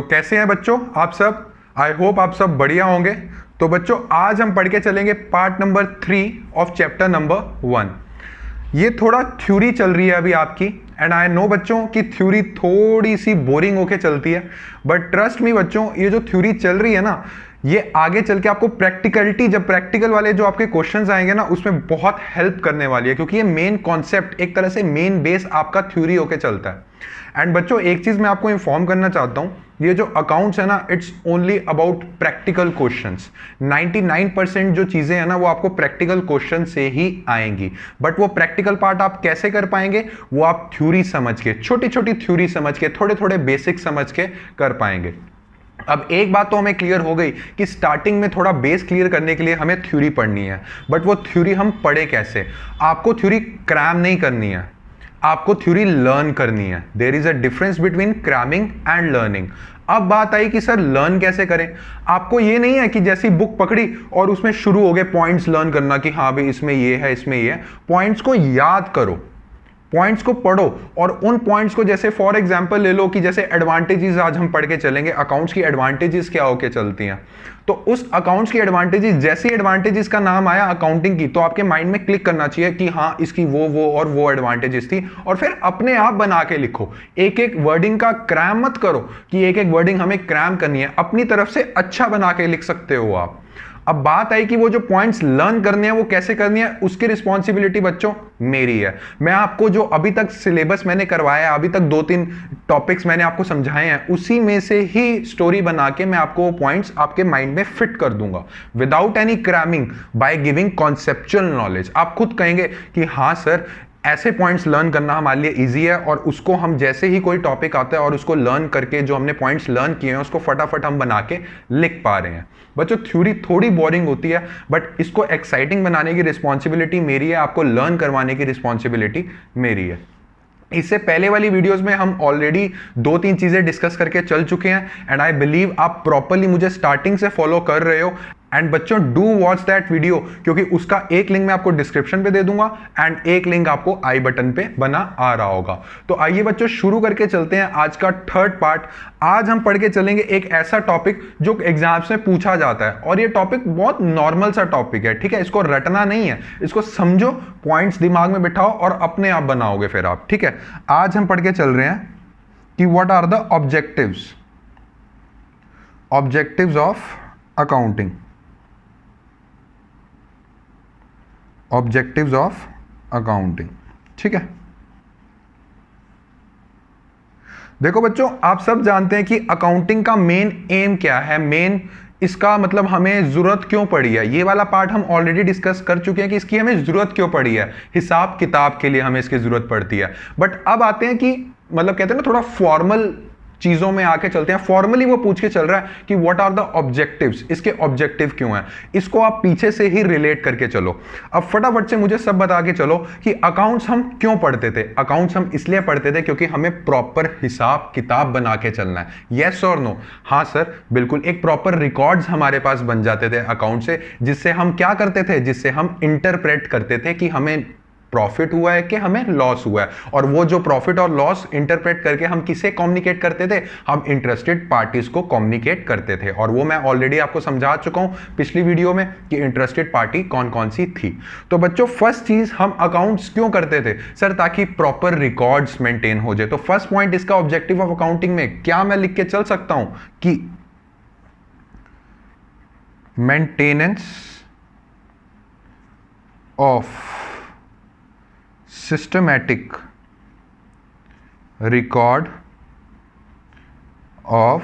कैसे हैं बच्चों आप सब? आई होप आप सब बढ़िया होंगे। तो बच्चों आज हम पढ़ के चलेंगे part number 3 of chapter number 1। ये थोड़ा थ्योरी चल रही है अभी आपकी, एंड आई नो बच्चों कि थ्योरी थोड़ी सी बोरिंग होके चलती है, बट ट्रस्ट मी बच्चों, ये जो थ्योरी चल रही है ना, ये आगे चल के आपको प्रैक्टिकलिटी, जब प्रैक्टिकल वाले जो आपके क्वेश्चंस आएंगे ना, उसमें बहुत हेल्प करने वाली है, क्योंकि ये मेन कॉन्सेप्ट एक तरह से मेन बेस आपका थ्योरी होके चलता है। एंड बच्चों एक चीज मैं आपको इन्फॉर्म करना चाहता हूं, ये जो अकाउंट्स है ना, it's only about practical questions. 99% जो चीजें हैं ना, वो आपको प्रैक्टिकल क्वेश्चन से ही आएंगी। बट वो प्रैक्टिकल पार्ट आप कैसे कर पाएंगे, वो आप थ्योरी समझ के, छोटी छोटी थ्योरी समझ के, थोड़े थोड़े बेसिक समझ के कर पाएंगे। अब एक बात तो हमें क्लियर हो गई कि स्टार्टिंग में थोड़ा बेस क्लियर करने के लिए हमें थ्योरी पढ़नी है। बट वो थ्योरी हम पढ़े कैसे? आपको थ्योरी क्रैम नहीं करनी है, आपको थ्योरी लर्न करनी है। There is a difference between cramming and learning. अब बात आई कि सर लर्न कैसे करें। आपको ये नहीं है कि जैसी बुक पकड़ी और उसमें शुरू हो गए पॉइंट्स लर्न करना कि हाँ भाई इसमें ये है, इसमें ये है। पॉइंट्स को याद करो, पॉइंट्स को पढ़ो, और उन पॉइंट्स को जैसे फॉर एग्जांपल ले लो कि जैसे एडवांटेजेस आज हम पढ़ के चलेंगे, अकाउंट्स की एडवांटेजेस क्या होके चलती हैं। तो उस अकाउंट्स की एडवांटेजेस, जैसे एडवांटेजेस का नाम आया अकाउंटिंग की, तो आपके माइंड में क्लिक करना चाहिए कि हाँ इसकी वो और वो एडवांटेजेस थी, और फिर अपने आप बना के लिखो। एक एक वर्डिंग का क्रैम मत करो कि एक एक वर्डिंग हमें क्रैम करनी है, अपनी तरफ से अच्छा बना के लिख सकते हो आप। अब बात आई कि वो जो पॉइंट्स लर्न करने हैं वो कैसे करनी है, उसकी रिस्पॉन्सिबिलिटी बच्चों मेरी है। मैं आपको जो अभी तक सिलेबस मैंने करवाया है, अभी तक 2-3 टॉपिक्स मैंने आपको समझाए हैं, उसी में से ही स्टोरी बना के मैं आपको पॉइंट्स आपके माइंड में फिट कर दूंगा, without any cramming, by giving conceptual knowledge. आप खुद कहेंगे कि हाँ सर ऐसे पॉइंट्स लर्न करना हमारे लिए इजी है, और उसको हम जैसे ही कोई टॉपिक आता है और उसको लर्न करके जो हमने पॉइंट्स लर्न किए हैं उसको फटाफट हम बना के लिख पा रहे हैं। बच्चों थ्योरी थोड़ी बोरिंग होती है, बट इसको एक्साइटिंग बनाने की रिस्पॉन्सिबिलिटी मेरी है, आपको लर्न करवाने की रिस्पॉन्सिबिलिटी मेरी है। इससे पहले वाली वीडियोस में हम ऑलरेडी 2-3 चीजें डिस्कस करके चल चुके हैं, एंड आई बिलीव आप प्रॉपरली मुझे स्टार्टिंग से फॉलो कर रहे हो। एंड बच्चों डू वॉच दैट वीडियो, क्योंकि उसका एक लिंक मैं आपको डिस्क्रिप्शन पे दे दूंगा एंड एक लिंक आपको आई बटन पे बना आ रहा होगा। तो आइए बच्चों शुरू करके चलते हैं आज का थर्ड पार्ट। आज हम पढ़ के चलेंगे एक ऐसा टॉपिक जो एग्जाम्स में पूछा जाता है, और ये टॉपिक बहुत नॉर्मल सा टॉपिक है, ठीक है? इसको रटना नहीं है, इसको समझो, पॉइंट्स दिमाग में बिठाओ और अपने आप बनाओगे फिर आप, ठीक है? आज हम पढ़ के चल रहे हैं कि what are the objectives of accounting. Objectives of accounting, ठीक है? देखो बच्चों, आप सब जानते हैं कि अकाउंटिंग का मेन एम क्या है, मेन इसका मतलब हमें जरूरत क्यों पड़ी है। ये वाला पार्ट हम ऑलरेडी डिस्कस कर चुके हैं कि इसकी हमें जरूरत क्यों पड़ी है, हिसाब किताब के लिए हमें इसकी जरूरत पड़ती है। बट अब आते हैं कि मतलब कहते हैं ना, थोड़ा फॉर्मल चीजों में आके चलते हैं। फॉर्मली वो पूछ के चल रहा है कि व्हाट आर द ऑब्जेक्टिव्स, इसके ऑब्जेक्टिव क्यों हैं, इसको आप पीछे से ही रिलेट करके चलो। अब फटाफट से मुझे सब बता के चलो कि अकाउंट्स हम क्यों पढ़ते थे। अकाउंट्स हम इसलिए पढ़ते थे क्योंकि हमें प्रॉपर हिसाब किताब बना के चलना है। यस और नो? हाँ सर बिल्कुल, एक प्रॉपर रिकॉर्ड्स हमारे पास बन जाते थे अकाउंट से, जिससे हम क्या करते थे, जिससे हम इंटरप्रेट करते थे कि हमें प्रॉफिट हुआ है कि हमें लॉस हुआ है। और वो जो प्रॉफिट और लॉस इंटरप्रेट करके हम किसे कम्युनिकेट करते थे, हम इंटरेस्टेड पार्टीज को कम्युनिकेट करते थे। और वो मैं ऑलरेडी आपको समझा चुका हूं पिछली वीडियो में कि इंटरेस्टेड पार्टी कौन कौन सी थी। तो बच्चों फर्स्ट चीज, हम अकाउंट्स क्यों करते थे सर? ताकि प्रॉपर रिकॉर्ड्स मेंटेन हो जाए। तो फर्स्ट पॉइंट इसका ऑब्जेक्टिव ऑफ अकाउंटिंग में क्या मैं लिख के चल सकता हूं कि maintenance of systematic record of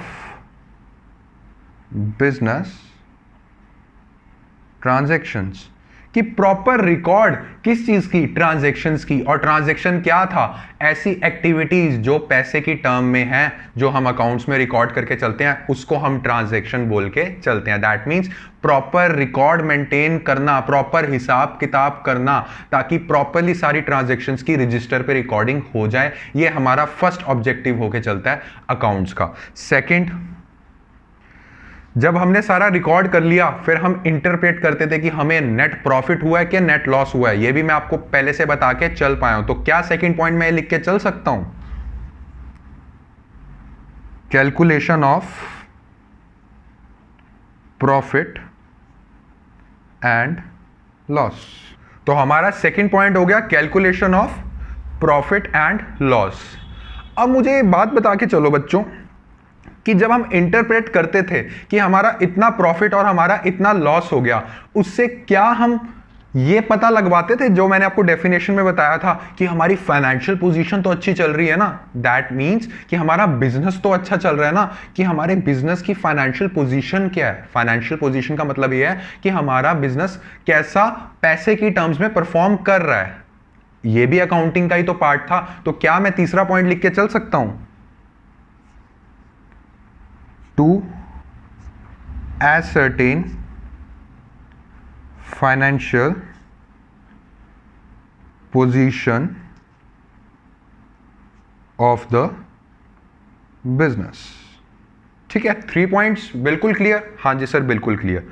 business transactions, कि प्रॉपर रिकॉर्ड किस चीज की, ट्रांजैक्शंस की। और ट्रांजैक्शन क्या था? ऐसी एक्टिविटीज जो पैसे की टर्म में है, जो हम अकाउंट्स में रिकॉर्ड करके चलते हैं, उसको हम ट्रांजैक्शन बोल के चलते हैं। That means proper record maintain करना, प्रॉपर हिसाब किताब करना, ताकि प्रॉपरली सारी ट्रांजैक्शंस की रजिस्टर पे रिकॉर्डिंग हो जाए। ये हमारा फर्स्ट ऑब्जेक्टिव होके चलता है अकाउंट्स का। सेकंड, जब हमने सारा रिकॉर्ड कर लिया, फिर हम इंटरप्रेट करते थे कि हमें नेट प्रॉफिट हुआ है कि नेट लॉस हुआ है। ये भी मैं आपको पहले से बता के चल पाया हूं। तो क्या सेकंड पॉइंट में लिख के चल सकता हूं calculation of profit and loss. तो हमारा सेकंड पॉइंट हो गया calculation of profit and loss. अब मुझे बात बता के चलो बच्चों कि जब हम इंटरप्रेट करते थे कि हमारा इतना प्रॉफिट और हमारा इतना लॉस हो गया, उससे क्या हम ये पता लगवाते थे जो मैंने आपको डेफिनेशन में बताया था कि हमारी फाइनेंशियल पोजीशन तो अच्छी चल रही है ना, दैट मींस कि हमारा बिजनेस तो अच्छा चल रहा है ना, कि हमारे बिजनेस की फाइनेंशियल पोजीशन क्या है। फाइनेंशियल पोजीशन का मतलब ये है कि हमारा बिजनेस कैसा पैसे की टर्म्स में परफॉर्म कर रहा है। ये भी अकाउंटिंग का ही तो पार्ट था। तो क्या मैं तीसरा पॉइंट लिख के चल सकता हूं, to ascertain financial position of the business. ठीक है, 3 पॉइंट्स बिल्कुल क्लियर। हाँ जी सर बिल्कुल क्लियर।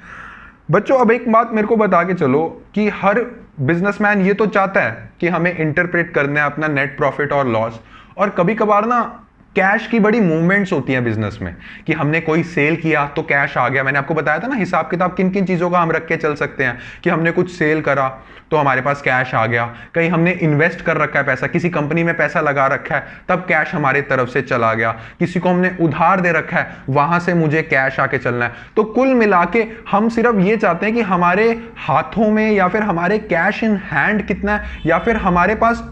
बच्चों अब एक बात मेरे को बता के चलो कि हर बिजनेसमैन ये तो चाहता है कि हमें इंटरप्रेट करना है अपना नेट प्रॉफिट और लॉस, और कभी कभार ना कैश की बड़ी मूवमेंट्स होती हैं बिजनेस में कि हमने कोई सेल किया तो कैश आ गया। मैंने आपको बताया था ना हिसाब किताब किन किन चीज़ों का हम रख के चल सकते हैं कि हमने कुछ सेल करा तो हमारे पास कैश आ गया, कहीं हमने इन्वेस्ट कर रखा है पैसा, किसी कंपनी में पैसा लगा रखा है तब कैश हमारे तरफ से चला गया, किसी को हमने उधार दे रखा है वहां से मुझे कैश आके चलना है। तो कुल मिला के हम सिर्फ ये चाहते हैं कि हमारे हाथों में या फिर हमारे कैश इन हैंड कितना है, या फिर हमारे पास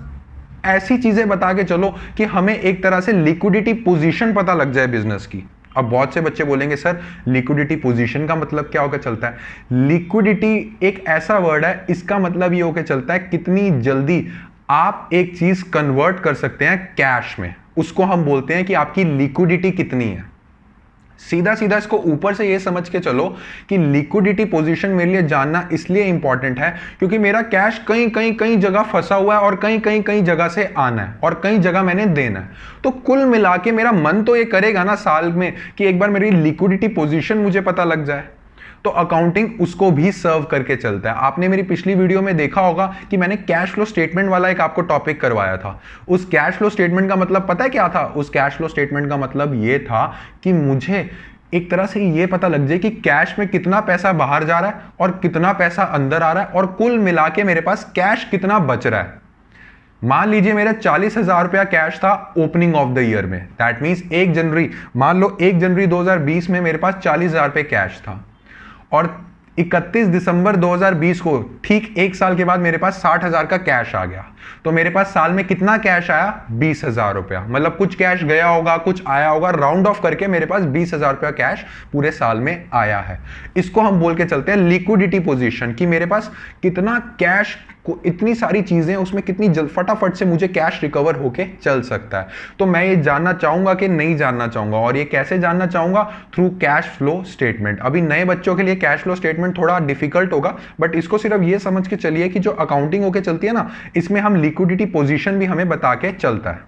ऐसी चीजें बता के चलो कि हमें एक तरह से लिक्विडिटी पोजीशन पता लग जाए बिजनेस की। अब बहुत से बच्चे बोलेंगे सर लिक्विडिटी पोजीशन का मतलब क्या होकर चलता है। लिक्विडिटी एक ऐसा वर्ड है, इसका मतलब ये होकर चलता है कितनी जल्दी आप एक चीज कन्वर्ट कर सकते हैं कैश में, उसको हम बोलते हैं कि आपकी लिक्विडिटी कितनी है। सीधा सीधा इसको ऊपर से ये समझ के चलो कि लिक्विडिटी पोजीशन मेरे लिए जानना इसलिए इंपॉर्टेंट है क्योंकि मेरा कैश कई जगह फंसा हुआ है और कई जगह से आना है और कई जगह मैंने देना है। तो कुल मिला के मेरा मन तो ये करेगा ना साल में कि एक बार मेरी लिक्विडिटी पोजीशन मुझे पता लग जाए। तो अकाउंटिंग उसको भी सर्व करके चलता है। आपने मेरी पिछली वीडियो में देखा होगा कि मैंने कैश फ्लो स्टेटमेंट वाला एक आपको टॉपिक करवाया था। उस कैश फ्लो स्टेटमेंट का मतलब पता है क्या था? उस कैश फ्लो स्टेटमेंट का मतलब ये था कि मुझे एक तरह से ये पता लग जाए कि कैश में कितना पैसा बाहर जा रहा है और कितना पैसा अंदर आ रहा है और कुल मिला के मेरे पास कैश कितना बच रहा है। मान लीजिए मेरा 40,000 रुपया कैश था ओपनिंग ऑफ द ईयर में, दैट मींस 1 जनवरी, मान लो 1 जनवरी 2020 में मेरे पास 40,000 रुपये कैश था और 31 दिसंबर 2020 को ठीक 1 साल के बाद मेरे पास 60,000 का कैश आ गया। तो मेरे पास साल में कितना कैश आया? 20,000 रुपया। मतलब कुछ कैश गया होगा कुछ आया होगा, राउंड ऑफ करके मेरे पास 20,000 रुपया कैश पूरे साल में आया है। इसको हम बोल के चलते हैं लिक्विडिटी पोजीशन, कि मेरे पास कितना कैश को, इतनी सारी चीजें उसमें कितनी फटाफट से मुझे कैश रिकवर होके चल सकता है। तो मैं ये जानना चाहूंगा कि नहीं जानना चाहूंगा, और ये कैसे जानना चाहूंगा? Through cash flow statement. अभी नए बच्चों के लिए कैश फ्लो स्टेटमेंट थोड़ा डिफिकल्ट होगा, बट इसको सिर्फ ये समझ के चलिए कि जो अकाउंटिंग होके चलती है ना, इसमें हम लिक्विडिटी पोजीशन भी हमें बता के चलता है।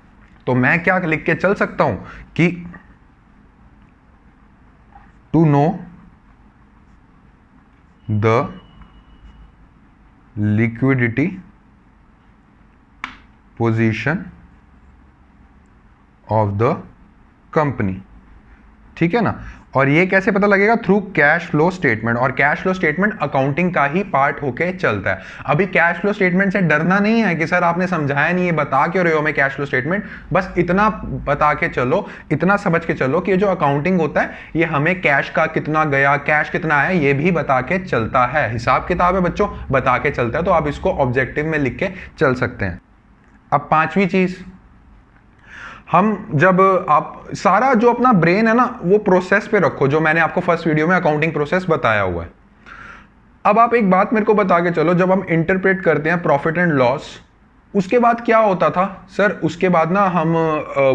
तो मैं क्या लिख के चल सकता हूं कि to know the liquidity position of the company. ठीक है ना। और ये कैसे पता लगेगा? Through cash flow statement. और कैश फ्लो स्टेटमेंट अकाउंटिंग का ही पार्ट होके चलता है। अभी कैश फ्लो स्टेटमेंट से डरना नहीं है कि सर आपने समझाया नहीं, ये बता क्यों रहे हो मैं कैश फ्लो स्टेटमेंट। बस इतना बता के चलो, इतना समझ के चलो कि जो अकाउंटिंग होता है ये हमें कैश का कितना गया, कैश कितना आया, ये भी बता के चलता है। हिसाब किताब है बच्चों, बता के चलता है। तो आप इसको ऑब्जेक्टिव में लिख के चल सकते हैं। अब 5वीं चीज, हम जब आप सारा जो अपना ब्रेन है ना वो प्रोसेस पे रखो, जो मैंने आपको फर्स्ट वीडियो में अकाउंटिंग प्रोसेस बताया हुआ है। अब आप एक बात मेरे को बता के चलो, जब हम इंटरप्रेट करते हैं प्रॉफिट एंड लॉस, उसके बाद क्या होता था सर? उसके बाद ना हम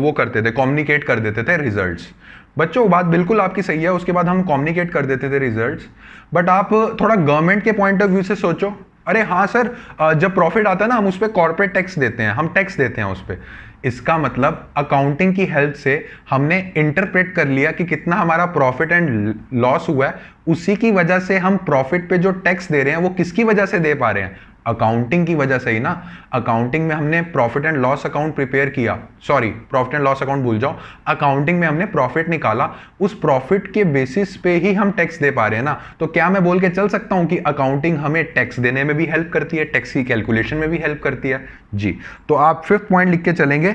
वो करते थे, कम्युनिकेट कर देते थे रिजल्ट्स। बच्चों बात बिल्कुल आपकी सही है, उसके बाद हम कम्युनिकेट कर देते थे रिजल्ट्स। बट आप थोड़ा गवर्नमेंट के पॉइंट ऑफ व्यू से सोचो। अरे हाँ सर, जब प्रॉफिट आता है ना हम उस पर कॉर्पोरेट टैक्स देते हैं, हम टैक्स देते हैं उस पर। इसका मतलब अकाउंटिंग की हेल्प से हमने इंटरप्रेट कर लिया कि कितना हमारा प्रॉफिट एंड लॉस हुआ है, उसी की वजह से हम प्रॉफिट पे जो टैक्स दे रहे हैं वो किसकी वजह से दे पा रहे हैं? अकाउंटिंग की वजह से ही ना, अकाउंटिंग में हमने profit and loss account prepare किया, sorry profit and loss account भूल जाओ, अकाउंटिंग में हमने प्रॉफिट निकाला, उस प्रॉफिट के बेसिस पे ही हम टैक्स दे पा रहे हैं ना। तो क्या मैं बोल के चल सकता हूं कि अकाउंटिंग हमें टैक्स देने में भी हेल्प करती है, टैक्स की कैलकुलेशन में भी हेल्प करती है जी। तो आप 5th पॉइंट लिख के चलेंगे,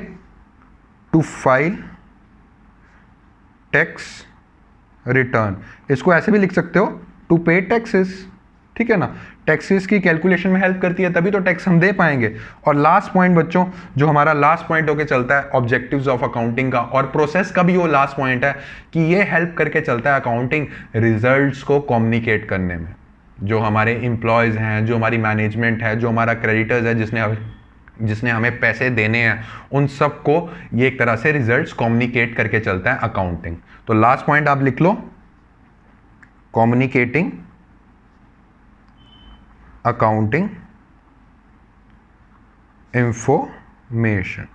टू फाइल टैक्स रिटर्न। इसको ऐसे भी लिख सकते हो, टू पे टैक्सेस, ठीक है ना, टैक्सेस की कैलकुलेशन में हेल्प करती है, तभी तो टैक्स हम दे पाएंगे। और लास्ट पॉइंट बच्चों, जो हमारा लास्ट पॉइंट होके चलता है ऑब्जेक्टिव्स ऑफ अकाउंटिंग का, और प्रोसेस का भी वो लास्ट पॉइंट है कि ये हेल्प करके चलता है अकाउंटिंग रिजल्ट्स को कम्युनिकेट करने में। जो हमारे एम्प्लॉयज़ हैं, जो हमारी मैनेजमेंट है, जो हमारा क्रेडिटर्स है, जिसने हमें पैसे देने हैं, उन सबको ये एक तरह से रिजल्ट्स कम्युनिकेट करके चलता है अकाउंटिंग। तो लास्ट पॉइंट आप लिख लो, कम्युनिकेटिंग अकाउंटिंग इंफॉर्मेशन,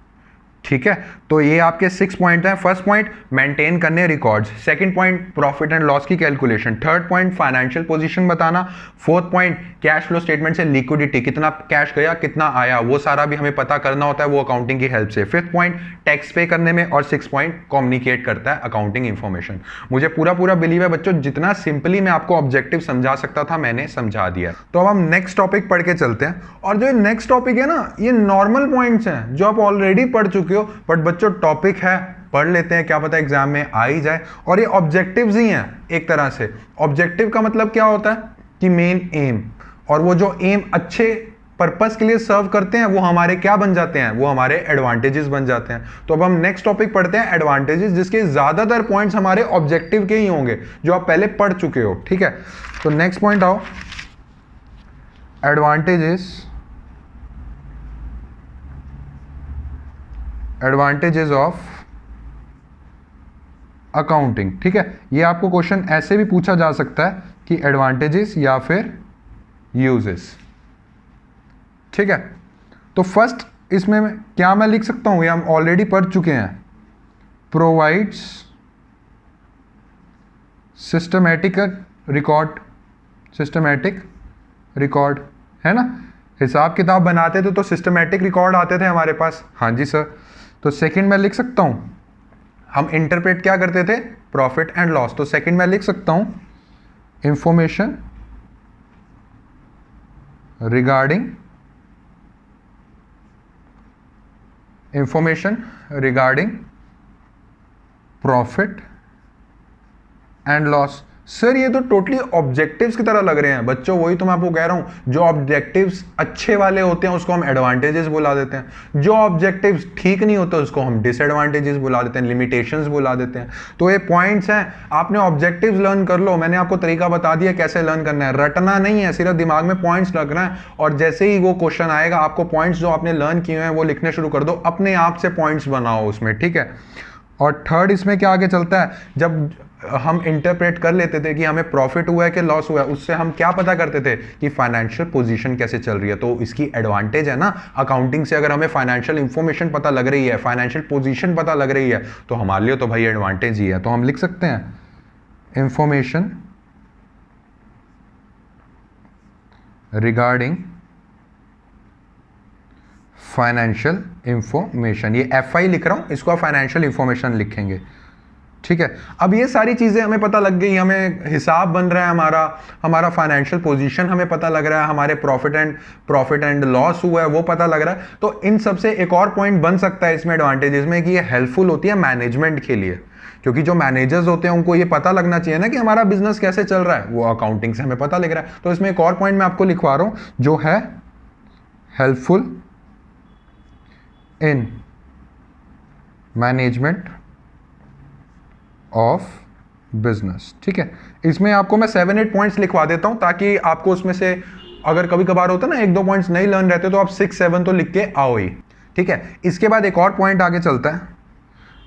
ठीक है। तो ये आपके 6 पॉइंट हैं। फर्स्ट पॉइंट मेंटेन करने records, second point profit and loss की calculation, third point financial position बताना, fourth point cash flow statement से लिक्विडिटी, कितना कैश गया कितना आया वो सारा भी हमें पता करना होता है वो अकाउंटिंग की हेल्प से, फिफ्थ पॉइंट टैक्स पे करने में, और 6 पॉइंट कम्युनिकेट करता है अकाउंटिंग इंफॉर्मेशन। मुझे पूरा बिलीव है बच्चों, जितना सिंपली मैं आपको ऑब्जेक्टिव समझा सकता था मैंने समझा दिया। तो अब हम नेक्स्ट टॉपिक पढ़ के चलते हैं। और जो नेक्स्ट टॉपिक है ना, ये नॉर्मल पॉइंट्स हैं जो आप ऑलरेडी पढ़ चुके हो, बट बच्चों टॉपिक है, पढ़ लेते हैं, क्या पता एग्जाम में आ ही जाए। और ये ऑब्जेक्टिव्स ही हैं एक तरह से। ऑब्जेक्टिव का मतलब क्या होता है कि मेन एम, और वो जो एम अच्छे पर्पस के लिए सर्व करते हैं वो हमारे क्या बन जाते हैं, वो हमारे एडवांटेजेस बन जाते हैं। तो अब हम नेक्स्ट टॉपिक पढ़ते हैं एडवांटेजेस, जिसके ज्यादातर पॉइंट्स हमारे ऑब्जेक्टिव के ही होंगे जो आप पहले पढ़ चुके हो, ठीक है। तो नेक्स्ट पॉइंट आओ, एडवांटेजेस ऑफ अकाउंटिंग, ठीक है। ये आपको क्वेश्चन ऐसे भी पूछा जा सकता है कि एडवांटेजेस या फिर यूजेस, ठीक है। तो फर्स्ट इसमें क्या मैं लिख सकता हूं, ये हम ऑलरेडी पढ़ चुके हैं, प्रोवाइड्स सिस्टमैटिक रिकॉर्ड, है ना। हिसाब किताब बनाते थे तो सिस्टमैटिक रिकॉर्ड आते थे हमारे पास, हाँ जी सर। तो सेकंड मैं लिख सकता हूं, हम इंटरप्रेट क्या करते थे, प्रॉफिट एंड लॉस। तो सेकंड मैं लिख सकता हूं information regarding profit and loss. Sir ये तो टोटली ऑब्जेक्टिव्स की तरह लग रहे हैं बच्चों, वही तो मैं आपको कह रहा हूं, जो ऑब्जेक्टिव्स अच्छे वाले होते हैं उसको हम एडवांटेजेस बुला देते हैं, जो ऑब्जेक्टिव्स ठीक नहीं होते उसको हम डिसएडवांटेजेस बुला देते हैं, लिमिटेशंस बुला देते हैं। तो ये पॉइंट्स हैं, आपने ऑब्जेक्टिव्स लर्न कर लो, मैंने आपको तरीका बता दिया कैसे लर्न करना है, रटना नहीं है, सिर्फ दिमाग में पॉइंट्स लगना है, और जैसे ही वो क्वेश्चन आएगा आपको पॉइंट्स जो आपने लर्न किए हैं वो लिखने शुरू कर दो, अपने आप से पॉइंट्स बनाओ उसमें, ठीक है। और थर्ड इसमें क्या आगे चलता है, जब हम इंटरप्रेट कर लेते थे कि हमें प्रॉफिट हुआ है कि लॉस हुआ है, उससे हम क्या पता करते थे कि फाइनेंशियल पोजीशन कैसे चल रही है। तो इसकी एडवांटेज है ना अकाउंटिंग से, अगर हमें फाइनेंशियल इंफॉर्मेशन पता लग रही है, फाइनेंशियल पोजीशन पता लग रही है, तो हमारे लिए तो भाई एडवांटेज ही है। तो हम लिख सकते हैं इंफॉर्मेशन रिगार्डिंग फाइनेंशियल इंफॉर्मेशन, ये FI लिख रहा हूं, इसको आप फाइनेंशियल इंफॉर्मेशन लिखेंगे, ठीक है। अब ये सारी चीजें हमें पता लग गई, हमें हिसाब बन रहा है, हमारा फाइनेंशियल पोजीशन हमें पता लग रहा है, हमारे प्रॉफिट एंड लॉस हुआ है वो पता लग रहा है। तो इन सब से एक और पॉइंट बन सकता है इसमें एडवांटेजेस में कि ये हेल्पफुल होती है मैनेजमेंट के लिए, क्योंकि जो मैनेजर्स होते हैं उनको ये पता लगना चाहिए ना कि हमारा बिजनेस कैसे चल रहा है, वो अकाउंटिंग से हमें पता लग रहा है। तो इसमें एक और पॉइंट मैं आपको लिखवा रहा हूं जो है helpful in management of business, ठीक है। इसमें आपको मैं 7-8 पॉइंट्स लिखवा देता हूं ताकि आपको उसमें से अगर कभी कभार होता है ना 1-2 पॉइंट्स नहीं लर्न रहते तो आप 6-7 तो लिख के आओ ही, ठीक है। इसके बाद एक और पॉइंट आगे चलता है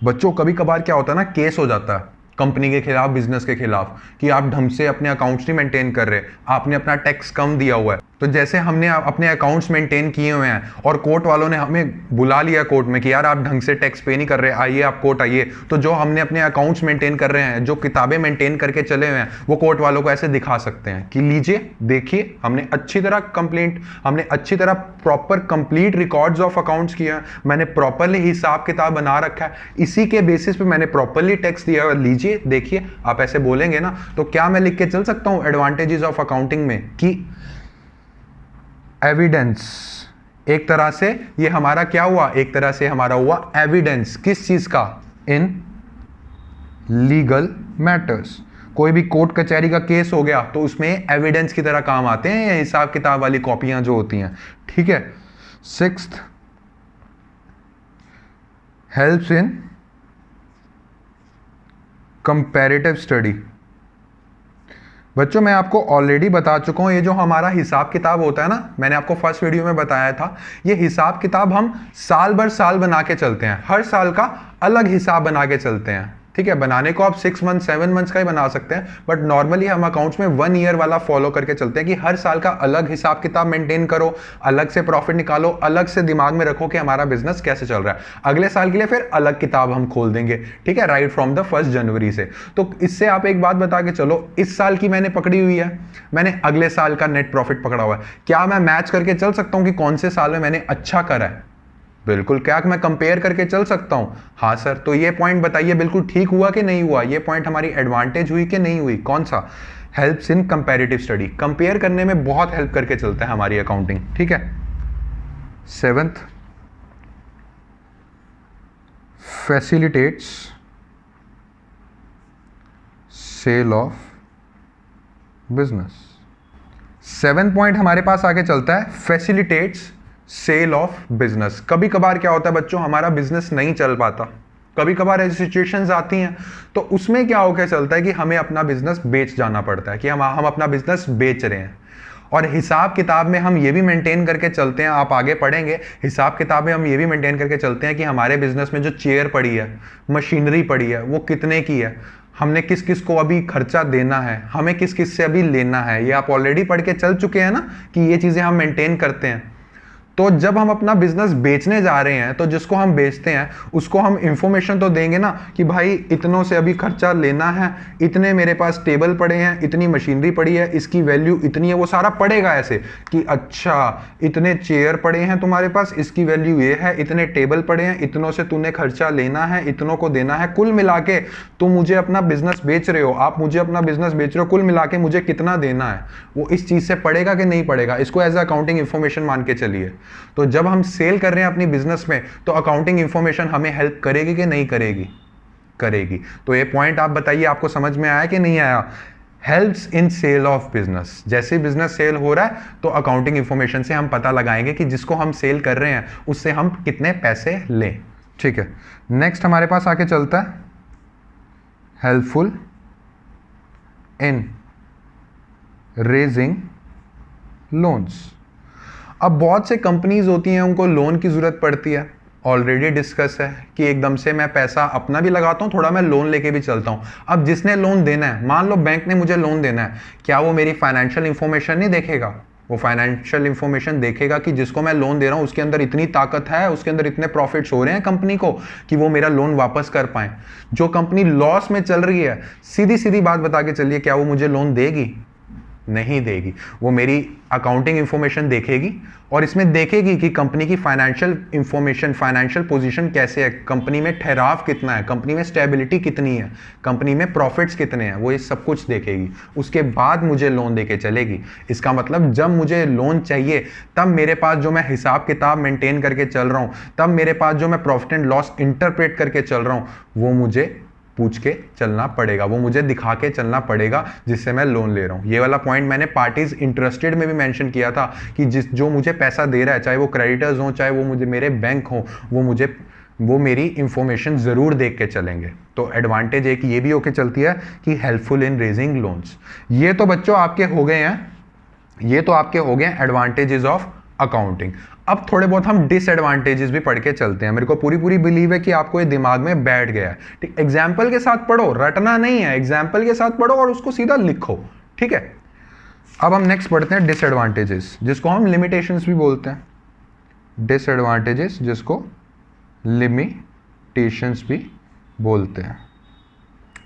बच्चों, कभी कभार क्या होता है ना, केस हो जाता है कंपनी के खिलाफ, बिजनेस के खिलाफ, कि आप ढंग से अपने अकाउंट्स नहीं मेंटेन कर रहे, आपने अपना टैक्स कम दिया हुआ है, तो जैसे हमने अपने अकाउंट्स मेंटेन किए हुए हैं और कोर्ट वालों ने हमें बुला लिया कोर्ट में कि यार आप ढंग से टैक्स पे नहीं कर रहे, आइए आप कोर्ट आइए, तो जो हमने अपने अकाउंट्स मेंटेन कर रहे हैं, जो किताबें मेंटेन करके चले हुए हैं, वो कोर्ट वालों को ऐसे दिखा सकते हैं कि लीजिए देखिए हमने अच्छी तरह proper complete records of accounts किया, मैंने प्रॉपरली हिसाब किताब बना रखा है, इसी के बेसिस पे मैंने प्रॉपरली टैक्स दिया है, लीजिए देखिए। आप ऐसे बोलेंगे ना, तो क्या मैं लिख के चल सकता हूं एडवांटेजेस ऑफ अकाउंटिंग में कि एविडेंस, एक तरह से ये हमारा क्या हुआ, एक तरह से हमारा हुआ एविडेंस, किस चीज का, इन लीगल मैटर्स। कोई भी कोर्ट कचहरी का केस हो गया तो उसमें एविडेंस की तरह काम आते हैं ये हिसाब किताब वाली कॉपियां जो होती हैं, ठीक है। Sixth, helps in comparative study. बच्चों मैं आपको ऑलरेडी बता चुका हूं, ये जो हमारा हिसाब किताब होता है ना, मैंने आपको फर्स्ट वीडियो में बताया था, ये हिसाब किताब हम साल भर साल बना के चलते हैं, हर साल का अलग हिसाब बना के चलते हैं, ठीक है। बनाने को आप 6 मंथ 7 मंथ्स का ही बना सकते हैं, बट नॉर्मली हम अकाउंट्स में 1 ईयर वाला फॉलो करके चलते हैं कि हर साल का अलग हिसाब किताब मेंटेन करो, अलग से प्रॉफिट निकालो, अलग से दिमाग में रखो कि हमारा बिजनेस कैसे चल रहा है। अगले साल के लिए फिर अलग किताब हम खोल देंगे, ठीक है, राइट फ्रॉम द 1 जनवरी से। तो इससे आप एक बात बता के चलो, इस साल की मैंने पकड़ी हुई है, मैंने अगले साल का नेट प्रॉफिट पकड़ा हुआ है, क्या मैं मैच करके चल सकता हूं कि कौन से साल में मैंने अच्छा करा है? बिल्कुल। क्या मैं कंपेयर करके चल सकता हूं? हाँ सर। तो ये पॉइंट बताइए बिल्कुल ठीक हुआ कि नहीं हुआ, ये पॉइंट हमारी एडवांटेज हुई कि नहीं हुई? कौन सा? Helps in comparative study, compare करने में बहुत हेल्प करके चलता है हमारी अकाउंटिंग, ठीक है। 7th, facilitates sale of business. 7th point हमारे पास आगे चलता है, फैसिलिटेट्स सेल ऑफ बिजनेस। कभी कभार क्या होता है बच्चों, हमारा बिजनेस नहीं चल पाता, कभी कभार ऐसी सिचुएशंस आती हैं, तो उसमें क्या होकर चलता है कि हमें अपना बिजनेस बेच जाना पड़ता है, कि हम अपना बिजनेस बेच रहे हैं। और हिसाब किताब में हम ये भी मेंटेन करके चलते हैं, आप आगे पढ़ेंगे, हिसाब किताब में हम ये भी मेंटेन करके चलते हैं कि हमारे बिजनेस में जो चेयर पड़ी है, मशीनरी पड़ी है, वो कितने की है, हमने किस किस को अभी खर्चा देना है, हमें किस किस से अभी लेना है, ये आप ऑलरेडी पढ़ के चल चुके हैं ना कि ये चीज़ें हम मेंटेन करते हैं। तो जब हम अपना बिजनेस बेचने जा रहे हैं, तो जिसको हम बेचते हैं उसको हम इंफॉर्मेशन तो देंगे ना कि भाई इतनों से अभी खर्चा लेना है, इतने मेरे पास टेबल पड़े हैं, इतनी मशीनरी पड़ी है, इसकी वैल्यू इतनी है, वो सारा पड़ेगा ऐसे कि अच्छा इतने चेयर पड़े हैं तुम्हारे पास, इसकी वैल्यू ये है, इतने टेबल पड़े हैं, इतनों से तूने खर्चा लेना है, इतनों को देना है, कुल मिला के तुम मुझे अपना बिजनेस बेच रहे हो, आप मुझे अपना बिजनेस बेच रहे हो, कुल मिला के मुझे कितना देना है, वो इस चीज़ से पड़ेगा कि नहीं पड़ेगा, इसको एज अकाउंटिंग इंफॉर्मेशन मान के चलिए। तो जब हम सेल कर रहे हैं अपनी बिजनेस में, तो अकाउंटिंग इंफॉर्मेशन हमें हेल्प करेगी कि नहीं करेगी? करेगी। तो ये पॉइंट आप बताइए, आपको समझ में आया कि नहीं आया? Helps in sale of business. जैसे बिजनेस सेल हो रहा है तो अकाउंटिंग इंफॉर्मेशन से हम पता लगाएंगे कि जिसको हम सेल कर रहे हैं उससे हम कितने पैसे लें, ठीक है। नेक्स्ट हमारे पास आके चलता है, हेल्पफुल इन रेजिंग लोन्स। अब बहुत से कंपनीज होती हैं, उनको लोन की ज़रूरत पड़ती है, ऑलरेडी डिस्कस है कि एकदम से मैं पैसा अपना भी लगाता हूँ, थोड़ा मैं लोन लेके भी चलता हूँ। अब जिसने लोन देना है, मान लो बैंक ने मुझे लोन देना है, क्या वो मेरी फाइनेंशियल इंफॉर्मेशन नहीं देखेगा? वो फाइनेंशियल इंफॉर्मेशन देखेगा कि जिसको मैं लोन दे रहा हूँ उसके अंदर इतनी ताकत है, उसके अंदर इतने प्रॉफिट्स हो रहे हैं कंपनी को कि वो मेरा लोन वापस कर पाए। जो कंपनी लॉस में चल रही है, सीधी सीधी बात बता के चलिए, क्या वो मुझे लोन देगी? नहीं देगी। वो मेरी अकाउंटिंग इंफॉर्मेशन देखेगी और इसमें देखेगी कि कंपनी की फाइनेंशियल इंफॉर्मेशन, फाइनेंशियल पोजीशन कैसे है, कंपनी में ठहराव कितना है, कंपनी में स्टेबिलिटी कितनी है, कंपनी में प्रॉफिट्स कितने हैं, वो ये सब कुछ देखेगी। उसके बाद मुझे लोन देके चलेगी। इसका मतलब जब मुझे लोन चाहिए तब मेरे पास जो मैं हिसाब किताब मेंटेन करके चल रहा हूँ, तब मेरे पास जो मैं प्रॉफिट एंड लॉस इंटरप्रेट करके चल रहा हूँ, वो मुझे पूछ के चलना पड़ेगा, वो मुझे दिखा के चलना पड़ेगा जिससे मैं लोन ले रहा हूँ। ये वाला पॉइंट मैंने पार्टीज इंटरेस्टेड में भी मेंशन किया था कि जो मुझे पैसा दे रहा है, चाहे वो क्रेडिटर्स हो, चाहे वो मुझे मेरे बैंक हो, वो मेरी इंफॉर्मेशन ज़रूर देख के चलेंगे। तो एडवांटेज एक ये भी होके चलती है कि हेल्पफुल इन रेजिंग लोन्स। ये तो बच्चों आपके हो गए हैं, ये तो आपके हो गए एडवांटेजेस ऑफ अकाउंटिंग। अब थोड़े बहुत हम डिसएडवांटेजेस भी पढ़ के चलते हैं। मेरे को पूरी बिलीव है कि आपको ये दिमाग में बैठ गया है, ठीक। एग्जाम्पल के साथ पढ़ो, रटना नहीं है, एग्जाम्पल के साथ पढ़ो और उसको सीधा लिखो, ठीक है। अब हम नेक्स्ट पढ़ते हैं डिसएडवांटेजेस, जिसको हम लिमिटेशंस भी बोलते हैं। डिसएडवांटेजेस जिसको लिमिटेशंस भी बोलते हैं।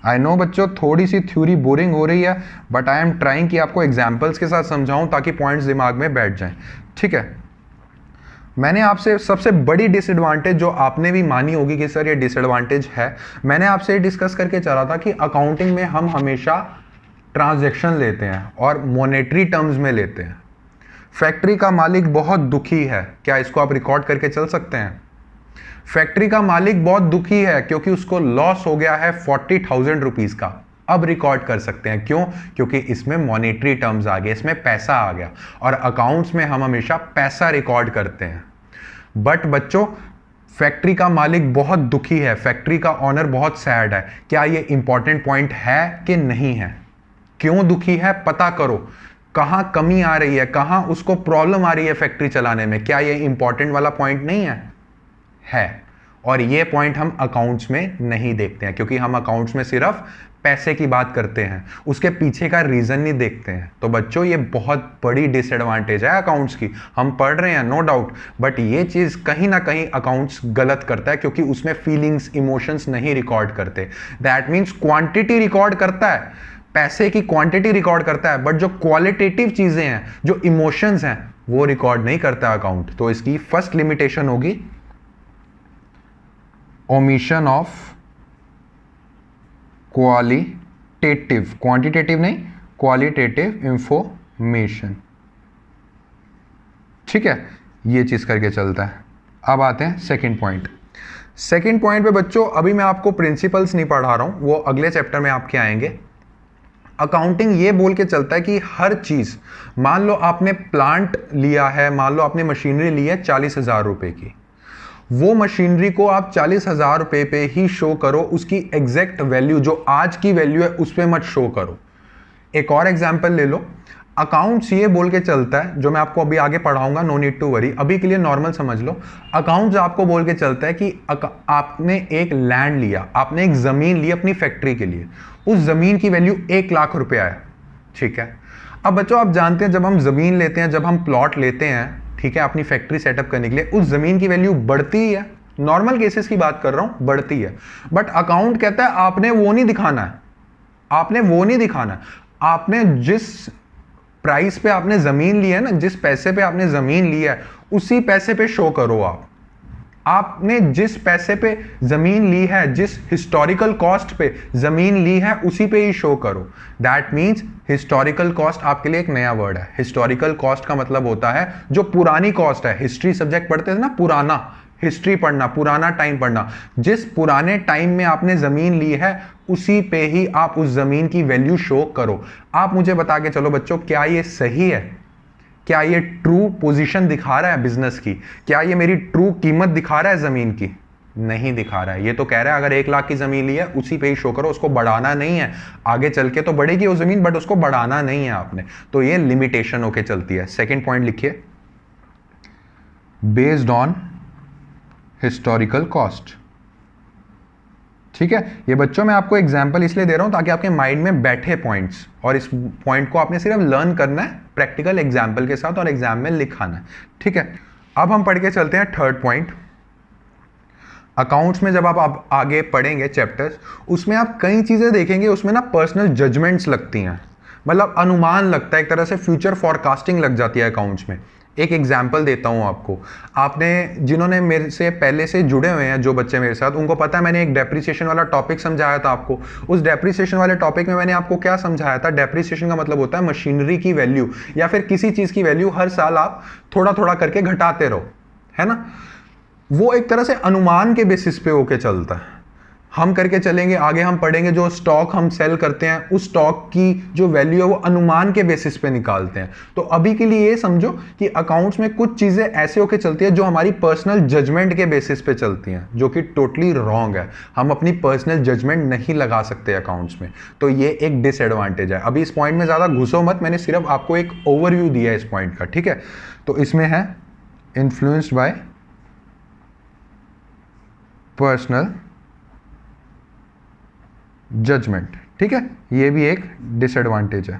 आई नो बच्चों थोड़ी सी थ्योरी बोरिंग हो रही है, बट आई एम ट्राइंग कि आपको एग्जाम्पल्स के साथ समझाऊं ताकि पॉइंट्स दिमाग में बैठ जाएं। ठीक है, मैंने आपसे सबसे बड़ी डिसएडवांटेज जो आपने भी मानी होगी कि सर ये डिसएडवांटेज है, मैंने आपसे ये डिस्कस करके चला था कि अकाउंटिंग में हम हमेशा ट्रांजैक्शन लेते हैं और मॉनेटरी टर्म्स में लेते हैं। फैक्ट्री का मालिक बहुत दुखी है, क्या इसको आप रिकॉर्ड करके चल सकते हैं? फैक्ट्री का मालिक बहुत दुखी है क्योंकि उसको लॉस हो गया है 40,000 रुपीज का। अब रिकॉर्ड कर सकते हैं, क्यों? क्योंकि इसमें मॉनेटरी टर्म्स आ गए, इसमें पैसा आ गया, और अकाउंट्स में हम हमेशा पैसा रिकॉर्ड करते हैं। बट बच्चों फैक्ट्री का मालिक बहुत दुखी है, फैक्ट्री का ऑनर बहुत सैड है, क्या ये इंपॉर्टेंट पॉइंट है कि नहीं है? क्यों दुखी है पता करो, कहां कमी आ रही है, कहां उसको प्रॉब्लम आ रही है फैक्ट्री चलाने में, क्या ये इंपॉर्टेंट वाला पॉइंट नहीं है? और ये पॉइंट हम अकाउंट्स में नहीं देखते हैं, क्योंकि हम अकाउंट्स में सिर्फ पैसे की बात करते हैं, उसके पीछे का रीजन नहीं देखते हैं। तो बच्चों ये बहुत बड़ी डिसएडवांटेज है अकाउंट्स की। हम पढ़ रहे हैं नो डाउट, बट ये चीज कहीं ना कहीं अकाउंट्स गलत करता है, क्योंकि उसमें फीलिंग्स इमोशंस नहीं रिकॉर्ड करते। दैट मीन्स क्वांटिटी रिकॉर्ड करता है, पैसे की क्वांटिटी रिकॉर्ड करता है, बट जो क्वालिटेटिव चीजें हैं, जो इमोशंस हैं, वो रिकॉर्ड नहीं करता अकाउंट। तो इसकी फर्स्ट लिमिटेशन होगी ओमिशन ऑफ क्वालिटेटिव, क्वांटिटेटिव नहीं, क्वालिटेटिव इंफॉर्मेशन। ठीक है, ये चीज करके चलता है। अब आते हैं सेकंड पॉइंट। सेकंड पॉइंट पे बच्चों अभी मैं आपको प्रिंसिपल्स नहीं पढ़ा रहा हूं, वो अगले चैप्टर में आपके आएंगे। अकाउंटिंग ये बोल के चलता है कि हर चीज, मान लो आपने प्लांट लिया है, मान लो आपने मशीनरी ली है 40,000 रुपए की, वो मशीनरी को आप 40,000 रुपए पे ही शो करो, उसकी एग्जैक्ट वैल्यू जो आज की वैल्यू है उस पर मत शो करो। एक और एग्जांपल ले लो, अकाउंट्स ये बोल के चलता है, जो मैं आपको अभी आगे पढ़ाऊंगा, नो नीड टू वरी, अभी के लिए नॉर्मल समझ लो। अकाउंट्स आपको बोल के चलता है कि आपने एक लैंड लिया, आपने एक जमीन ली अपनी फैक्ट्री के लिए, उस जमीन की वैल्यू 1 लाख रुपया है। ठीक है, अब बच्चों आप जानते हैं जब हम जमीन लेते हैं, जब हम प्लॉट लेते हैं, ठीक है, अपनी फैक्ट्री सेटअप करने के लिए, उस जमीन की वैल्यू बढ़ती है। नॉर्मल केसेस की बात कर रहा हूं, बढ़ती है। बट अकाउंट कहता है आपने वो नहीं दिखाना है, आपने वो नहीं दिखाना है, आपने जिस प्राइस पे आपने जमीन ली है ना, जिस पैसे पे आपने जमीन ली है, उसी पैसे पे शो करो। आपने जिस पैसे पे जमीन ली है, जिस हिस्टोरिकल कॉस्ट पे जमीन ली है, उसी पे ही शो करो। दैट मीन्स हिस्टोरिकल कॉस्ट आपके लिए एक नया वर्ड है। हिस्टोरिकल कॉस्ट का मतलब होता है जो पुरानी कॉस्ट है। हिस्ट्री सब्जेक्ट पढ़ते थे ना, पुराना, हिस्ट्री पढ़ना, पुराना टाइम पढ़ना। जिस पुराने टाइम में आपने जमीन ली है, उसी पे ही आप उस जमीन की वैल्यू शो करो। आप मुझे बता के चलो बच्चों, क्या ये सही है? क्या ये ट्रू पोजीशन दिखा रहा है बिजनेस की? क्या ये मेरी ट्रू कीमत दिखा रहा है जमीन की? नहीं दिखा रहा है। ये तो कह रहा है अगर 1 लाख की जमीन ली है, उसी पे ही शो करो, उसको बढ़ाना नहीं है। आगे चल के तो बढ़ेगी वो जमीन, बट उसको बढ़ाना नहीं है आपने। तो ये लिमिटेशन होके चलती है। सेकंड पॉइंट लिखिए, बेस्ड ऑन हिस्टोरिकल कॉस्ट। ठीक है, ये बच्चों मैं आपको एग्जांपल इसलिए दे रहा हूं ताकि आपके माइंड में बैठे पॉइंट्स, और इस पॉइंट को आपने सिर्फ लर्न करना है प्रैक्टिकल एग्जांपल के साथ, और एग्जाम में लिखाना है। ठीक है, अब हम पढ़ के चलते हैं थर्ड पॉइंट। अकाउंट्स में जब आप आगे पढ़ेंगे चैप्टर्स, उसमें आप कई चीजें देखेंगे, उसमें ना पर्सनल जजमेंट्स लगती हैं, मतलब अनुमान लगता है, एक तरह से फ्यूचर फॉरकास्टिंग लग जाती है अकाउंट्स में। एक एग्जाम्पल देता हूं आपको। आपने, जिन्होंने मेरे से पहले से जुड़े हुए हैं, जो बच्चे मेरे साथ, उनको पता है मैंने एक डेप्रिसिएशन वाला टॉपिक समझाया था आपको। उस डेप्रिसिएशन वाले टॉपिक में मैंने आपको क्या समझाया था? डेप्रिसिएशन का मतलब होता है मशीनरी की वैल्यू या फिर किसी चीज की वैल्यू हर साल आप थोड़ा थोड़ा करके घटाते रहो, है ना। वो एक तरह से अनुमान के बेसिस पे होके चलता है। हम करके चलेंगे आगे, हम पढ़ेंगे जो स्टॉक हम सेल करते हैं, उस स्टॉक की जो वैल्यू है वो अनुमान के बेसिस पे निकालते हैं। तो अभी के लिए ये समझो कि अकाउंट्स में कुछ चीजें ऐसे होके चलती है जो हमारी पर्सनल जजमेंट के बेसिस पे चलती हैं, जो कि टोटली रॉन्ग है। हम अपनी पर्सनल जजमेंट नहीं लगा सकते अकाउंट्स में, तो ये एक डिसएडवांटेज है। अभी इस पॉइंट में ज्यादा घुसो मत, मैंने सिर्फ आपको एक ओवरव्यू दिया है इस पॉइंट का, ठीक है। तो इसमें है इन्फ्लुएंस्ड बाय पर्सनल जजमेंट, ठीक है, ये भी एक डिसएडवांटेज है।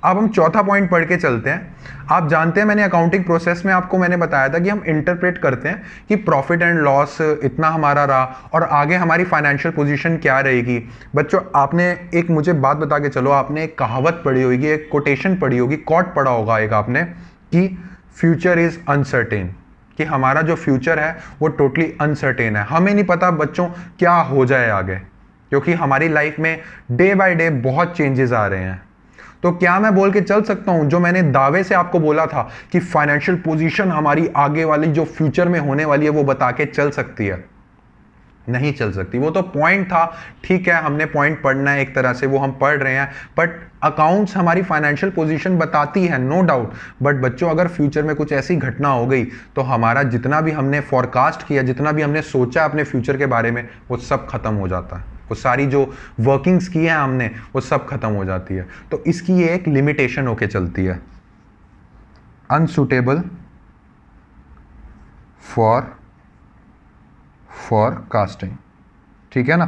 अब हम चौथा पॉइंट पढ़ के चलते हैं। आप जानते हैं मैंने अकाउंटिंग प्रोसेस में आपको मैंने बताया था कि हम इंटरप्रेट करते हैं कि प्रॉफिट एंड लॉस इतना हमारा रहा और आगे हमारी फाइनेंशियल पोजीशन क्या रहेगी। बच्चों आपने एक मुझे बात बता के चलो, आपने एक कहावत पढ़ी होगी, एक कोटेशन पढ़ी होगी, कोट पढ़ा होगा एक आपने कि फ्यूचर इज अनसर्टेन, कि हमारा जो फ्यूचर है वो टोटली अनसर्टेन है। हमें नहीं पता बच्चों क्या हो जाए आगे, क्योंकि हमारी लाइफ में डे बाय डे बहुत चेंजेस आ रहे हैं। तो क्या मैं बोल के चल सकता हूं जो मैंने दावे से आपको बोला था कि फाइनेंशियल पोजीशन हमारी आगे वाली जो फ्यूचर में होने वाली है वो बता के चल सकती है? नहीं चल सकती। वो तो पॉइंट था, ठीक है, हमने पॉइंट पढ़ना है, एक तरह से वो हम पढ़ रहे हैं, बट अकाउंट्स हमारी फाइनेंशियल पोजीशन बताती है, नो डाउट। बट बच्चों अगर फ्यूचर में कुछ ऐसी घटना हो गई तो हमारा जितना भी हमने फॉरकास्ट किया, जितना भी हमने सोचा अपने फ्यूचर के बारे में, वो सब खत्म हो जाता है। वो सारी जो वर्किंग्स की है हमने वो सब खत्म हो जाती है। तो इसकी ये एक लिमिटेशन होके चलती है, अनसुटेबल फॉर फॉरकास्टिंग, ठीक है ना,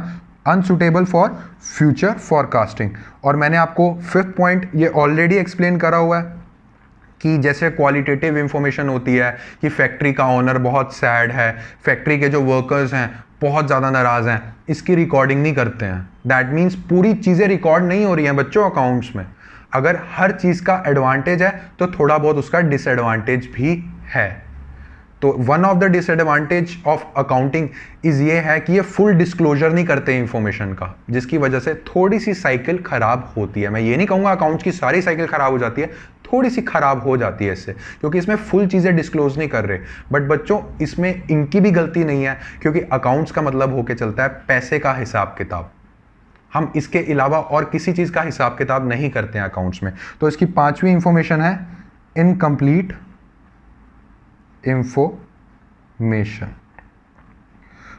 अनसुटेबल फॉर फ्यूचर फॉरकास्टिंग। और मैंने आपको फिफ्थ पॉइंट ये ऑलरेडी एक्सप्लेन करा हुआ है कि जैसे क्वालिटेटिव इंफॉर्मेशन होती है कि फैक्ट्री का ओनर बहुत सैड है, फैक्ट्री के जो वर्कर्स हैं बहुत ज़्यादा नाराज़ हैं, इसकी रिकॉर्डिंग नहीं करते हैं। दैट मीन्स पूरी चीज़ें रिकॉर्ड नहीं हो रही हैं बच्चों अकाउंट्स में। अगर हर चीज़ का एडवांटेज है तो थोड़ा बहुत उसका डिसएडवांटेज भी है। तो one of the disadvantage of accounting is ये है कि ये फुल डिस्क्लोजर नहीं करते इंफॉर्मेशन का, जिसकी वजह से थोड़ी सी साइकिल खराब होती है। मैं ये नहीं कहूँगा अकाउंट्स की सारी साइकिल खराब हो जाती है, थोड़ी सी खराब हो जाती है इससे, क्योंकि इसमें फुल चीज़ें डिस्क्लोज नहीं कर रहे। बट बच्चों इसमें इनकी भी गलती नहीं है, क्योंकि अकाउंट्स का मतलब होके चलता है पैसे का हिसाब किताब। हम इसके अलावा और किसी चीज़ का हिसाब किताब नहीं करते हैं अकाउंट्स में। तो इसकी पांचवी इंफॉर्मेशन है इनकम्प्लीट इंफॉर्मेशन।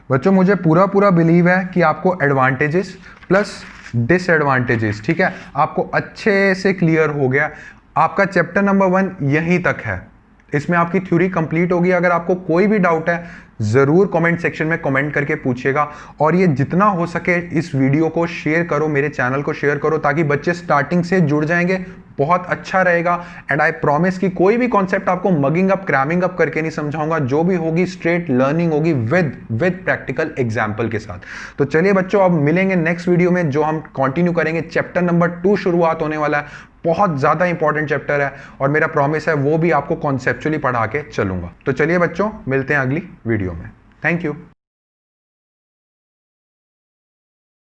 बच्चों मुझे पूरा बिलीव है कि आपको एडवांटेजेस प्लस डिसएडवांटेजेस, ठीक है, आपको अच्छे से क्लियर हो गया। आपका चैप्टर नंबर 1 यहीं तक है, इसमें आपकी थ्योरी कंप्लीट होगी। अगर आपको कोई भी डाउट है ज़रूर कमेंट सेक्शन में कमेंट करके पूछिएगा, और ये जितना हो सके इस वीडियो को शेयर करो, मेरे चैनल को शेयर करो, ताकि बच्चे स्टार्टिंग से जुड़ जाएंगे, बहुत अच्छा रहेगा। एंड आई प्रॉमिस कि कोई भी कॉन्सेप्ट आपको मगिंग अप क्रैमिंग अप करके नहीं समझाऊंगा, जो भी होगी स्ट्रेट लर्निंग होगी विद प्रैक्टिकल एग्जाम्पल के साथ। तो चलिए बच्चों अब मिलेंगे नेक्स्ट वीडियो में, जो हम कंटिन्यू करेंगे। चैप्टर नंबर 2 शुरुआत होने वाला है, बहुत ज़्यादा इंपॉर्टेंट चैप्टर है, और मेरा प्रॉमिस है वो भी आपको कॉन्सेप्चुअली पढ़ा के चलूंगा। तो चलिए बच्चों मिलते हैं अगली वीडियो में। Thank you.